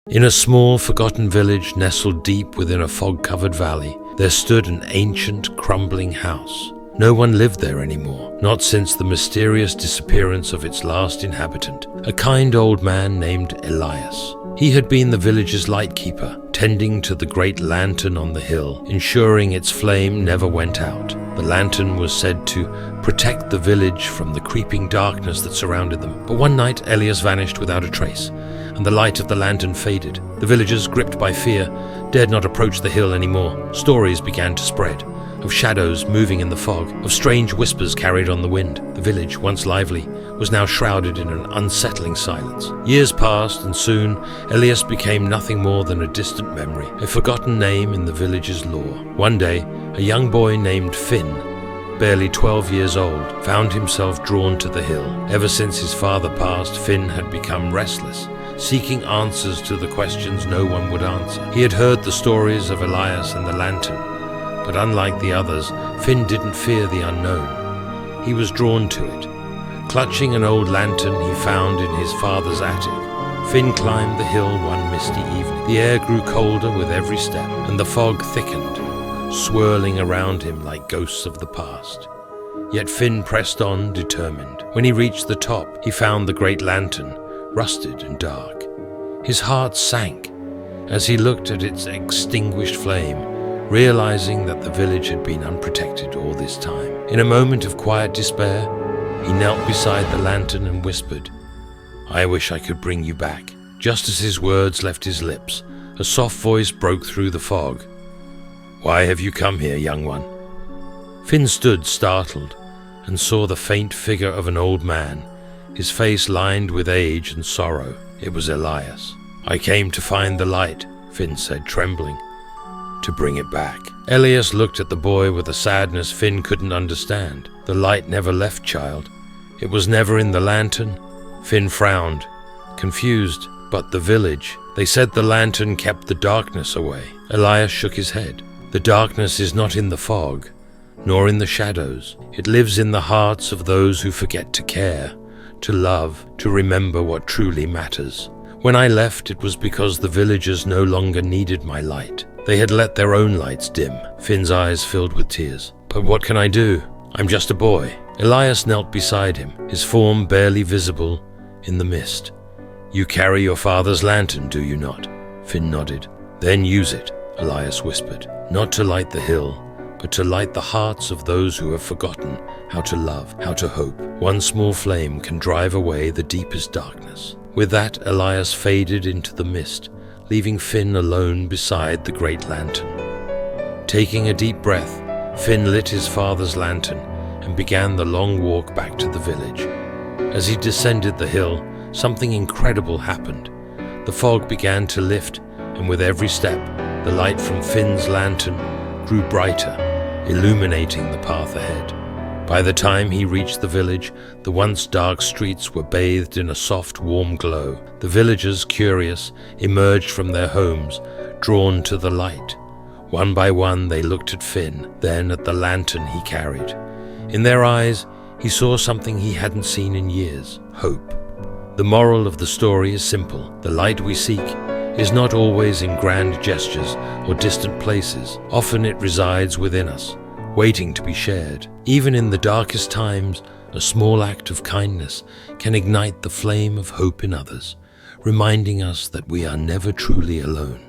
In a small, forgotten village nestled deep within a fog-covered valley, there stood an ancient, crumbling house. No one lived there anymore, not since the mysterious disappearance of its last inhabitant, a kind old man named Elias. He had been the village's lightkeeper, tending to the great lantern on the hill, ensuring its flame never went out. The lantern was said to protect the village from the creeping darkness that surrounded them. But one night, Elias vanished without a trace, and the light of the lantern faded. The villagers, gripped by fear, dared not approach the hill anymore. Stories began to spread, of shadows moving in the fog, of strange whispers carried on the wind. The village, once lively, was now shrouded in an unsettling silence. Years passed, and soon Elias became nothing more than a distant memory, a forgotten name in the village's lore. One day, a young boy named Finn, barely 12 years old, found himself drawn to the hill. Ever since his father passed, Finn had become restless, seeking answers to the questions no one would answer. He had heard the stories of Elias and the lantern, but unlike the others, Finn didn't fear the unknown. He was drawn to it. Clutching an old lantern he found in his father's attic, Finn climbed the hill one misty evening. The air grew colder with every step, and the fog thickened, swirling around him like ghosts of the past. Yet Finn pressed on, determined. When he reached the top, he found the great lantern, rusted and dark. His heart sank as he looked at its extinguished flame, realizing that the village had been unprotected all this time. In a moment of quiet despair, he knelt beside the lantern and whispered, "I wish I could bring you back." Just as his words left his lips, a soft voice broke through the fog. "Why have you come here, young one?" Finn stood startled and saw the faint figure of an old man, his face lined with age and sorrow. It was Elias. "I came to find the light," Finn said, trembling, "to bring it back." Elias looked at the boy with a sadness Finn couldn't understand. "The light never left, child. It was never in the lantern." Finn frowned, confused. "But the village, they said the lantern kept the darkness away." Elias shook his head. "The darkness is not in the fog, nor in the shadows. It lives in the hearts of those who forget to care, to love, to remember what truly matters. When I left, it was because the villagers no longer needed my light. They had let their own lights dim." Finn's eyes filled with tears. "But what can I do? I'm just a boy." Elias knelt beside him, his form barely visible in the mist. "You carry your father's lantern, do you not?" Finn nodded. "Then use it," Elias whispered. "Not to light the hill, but to light the hearts of those who have forgotten how to love, how to hope. One small flame can drive away the deepest darkness." With that, Elias faded into the mist, leaving Finn alone beside the great lantern. Taking a deep breath, Finn lit his father's lantern and began the long walk back to the village. As he descended the hill, something incredible happened. The fog began to lift, and with every step, the light from Finn's lantern grew brighter, illuminating the path ahead. By the time he reached the village, the once dark streets were bathed in a soft, warm glow. The villagers, curious, emerged from their homes, drawn to the light. One by one, they looked at Finn, then at the lantern he carried. In their eyes, he saw something he hadn't seen in years: hope. The moral of the story is simple. The light we seek is not always in grand gestures or distant places. Often it resides within us, waiting to be shared. Even in the darkest times, a small act of kindness can ignite the flame of hope in others, reminding us that we are never truly alone.